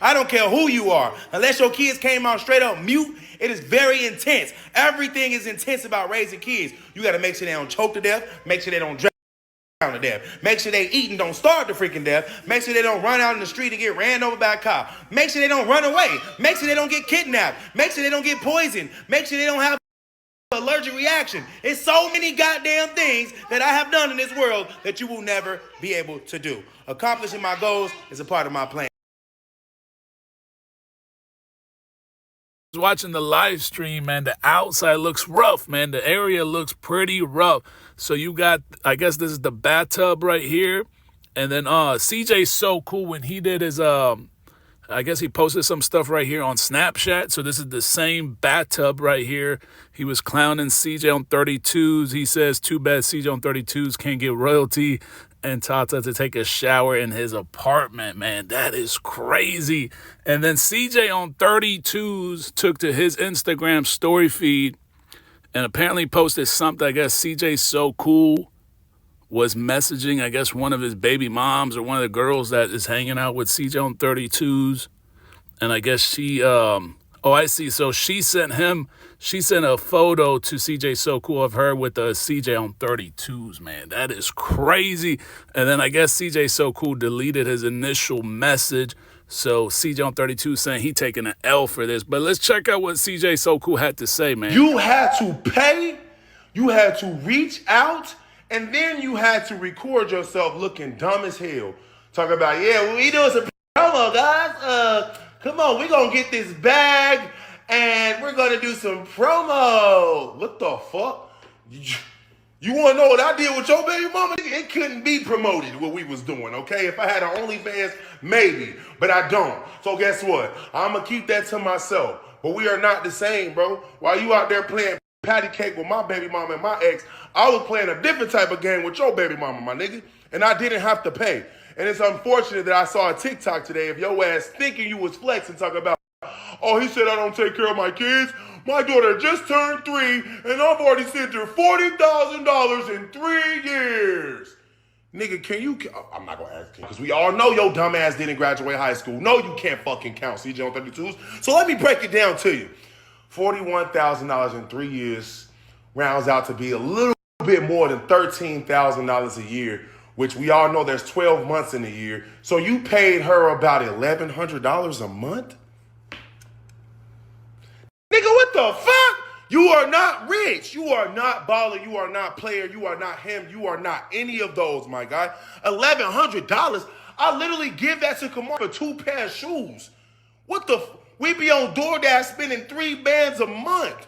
I don't care who you are. Unless your kids came out straight up mute, it is very intense. Everything is intense about raising kids. You got to make sure they don't choke to death. Make sure they don't drown to death. Make sure they eat and don't starve to freaking death. Make sure they don't run out in the street and get ran over by a cop. Make sure they don't run away. Make sure they don't get kidnapped. Make sure they don't get poisoned. Make sure they don't have allergic reaction. It's so many goddamn things that I have done in this world that you will never be able to do. Accomplishing my goals is a part of my plan. Watching the live stream, man, the outside looks rough, man. The area looks pretty rough. So you got, I guess this is the bathtub right here. And then CJ's so cool when he did his I guess he posted some stuff right here on Snapchat. So this is the same bathtub right here. He was clowning CJ on 32s. He says, too bad CJ on 32s can't get royalty and Tata to take a shower in his apartment, man. That is crazy. And then CJ on 32s took to his Instagram story feed and apparently posted something. I guess CJ's so cool was messaging, I guess, one of his baby moms or one of the girls that is hanging out with CJ on 32s. And I guess she, I see. So she sent a photo to CJ So Cool of her with the CJ on 32s, man. That is crazy. And then I guess CJ So Cool deleted his initial message. So CJ on 32 saying he taking an L for this. But let's check out what CJ So Cool had to say, man. You had to pay, you had to reach out, and then you had to record yourself looking dumb as hell. Talk about, yeah, we doing some promo, guys. Come on, we're going to get this bag, and we're going to do some promo. What the fuck? You want to know what I did with your baby mama? It couldn't be promoted what we was doing, okay? If I had an OnlyFans, maybe, but I don't. So guess what? I'm going to keep that to myself. But we are not the same, bro. While you out there playing patty cake with my baby mama and my ex, I was playing a different type of game with your baby mama, my nigga. And I didn't have to pay. And it's unfortunate that I saw a TikTok today of your ass thinking you was flexing, talking about, oh, he said I don't take care of my kids. My daughter just turned 3, and I've already sent her $40,000 in 3 years. Nigga, can you... I'm not going to ask you, because we all know your dumb ass didn't graduate high school. No, you can't fucking count CJ on 32s. So let me break it down to you. $41,000 in 3 years rounds out to be a little bit more than $13,000 a year, which we all know there's 12 months in a year. So you paid her about $1,100 a month? Nigga, what the fuck? You are not rich. You are not baller. You are not player. You are not him. You are not any of those, my guy. $1,100. I literally give that to Kamar for 2 pair of shoes. What the... We be on DoorDash spending 3 bands a month.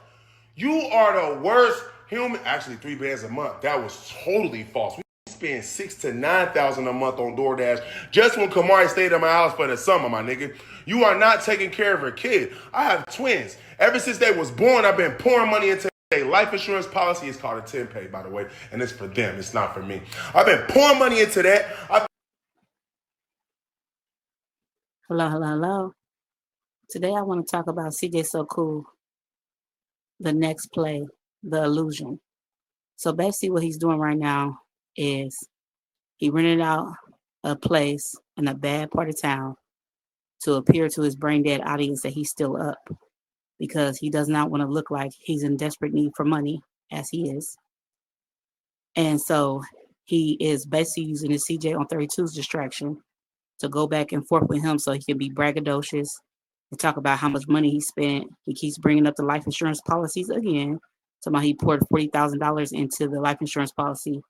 You are the worst human. Actually, 3 bands a month. That was totally false. We spend $6,000 to $9,000 a month on DoorDash just when Kamari stayed at my house for the summer, my nigga. You are not taking care of her kid. I have twins. Ever since they was born, I've been pouring money into their life insurance policy. It's called a 10-pay, by the way, and it's for them. It's not for me. I've been pouring money into that. Hello. Today I want to talk about CJ So Cool, the next play, The Illusion. So basically what he's doing right now is he rented out a place in a bad part of town to appear to his brain dead audience that he's still up because he does not want to look like he's in desperate need for money as he is. And so he is basically using his CJ on 32's distraction to go back and forth with him so he can be braggadocious and talk about how much money he spent. He keeps bringing up the life insurance policies again. Somehow he poured $40,000 into the life insurance policy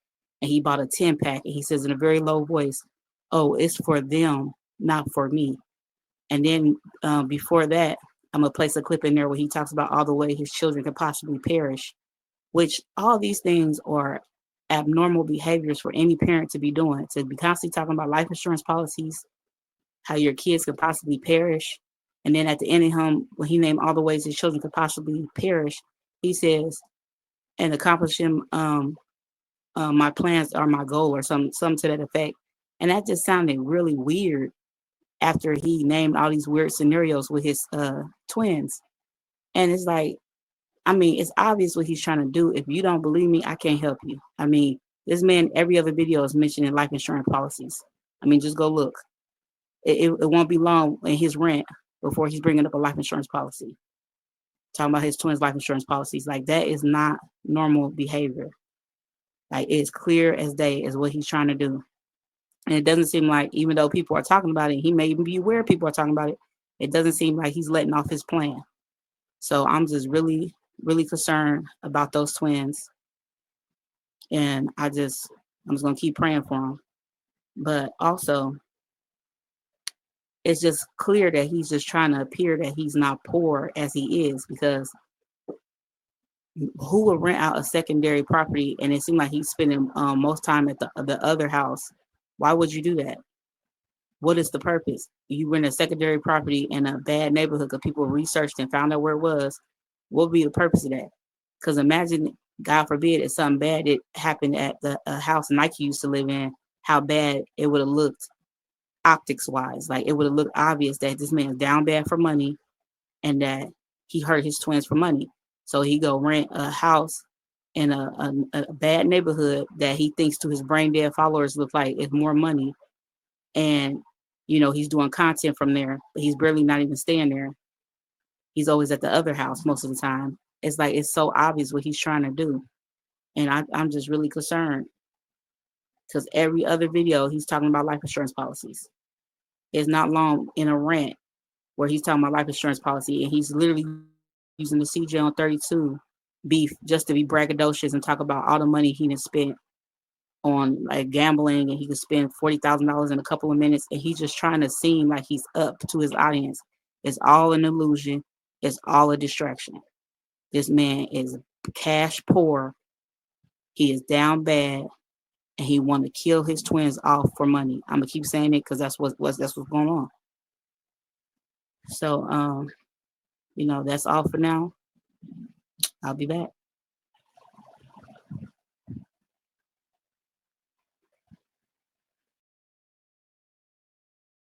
and he bought a 10-pack. And he says in a very low voice, oh, it's for them, not for me. And then before that, I'm going to place a clip in there where he talks about all the way his children could possibly perish, which all these things are abnormal behaviors for any parent to be doing, to be constantly talking about life insurance policies, how your kids could possibly perish. And then at the end of him, when he named all the ways his children could possibly perish, he says, and accomplishing my plans are my goal, or some to that effect. And that just sounded really weird after he named all these weird scenarios with his twins. And it's like, I mean, it's obvious what he's trying to do. If you don't believe me, I can't help you. I mean, this man, every other video is mentioning life insurance policies. I mean, just go look. it won't be long in his rant before he's bringing up a life insurance policy, talking about his twins' life insurance policies. Like, that is not normal behavior. Like, it's clear as day is what he's trying to do. And it doesn't seem like, even though people are talking about it, he may even be aware people are talking about it, it doesn't seem like he's letting off his plan. So I'm just really, really concerned about those twins. And I'm just going to keep praying for them. But also, it's just clear that he's just trying to appear that he's not poor as he is, because who would rent out a secondary property and it seemed like he's spending most time at the other house? Why would you do that? What is the purpose? You rent a secondary property in a bad neighborhood because people researched and found out where it was. What would be the purpose of that? Because imagine, God forbid, if something bad it happened at the house Nike used to live in, how bad it would have looked optics wise. Like, it would have looked obvious that this man's down bad for money and that he hurt his twins for money. So he go rent a house in a bad neighborhood that he thinks to his brain dead followers look like it's more money. And, you know, he's doing content from there, but he's barely not even staying there. He's always at the other house most of the time. It's like, it's so obvious what he's trying to do. And I'm just really concerned, because every other video he's talking about life insurance policies. It's not long in a rant where he's talking about life insurance policy, and he's literally using the CJ on 32 beef just to be braggadocious and talk about all the money he done spent on like gambling, and he could spend $40,000 in a couple of minutes, and he's just trying to seem like he's up to his audience. It's all an illusion. It's all a distraction. This man is cash poor. He is down bad, and he want to kill his twins off for money. I'm gonna keep saying it because that's what's going on. So, you know, that's all for now. I'll be back.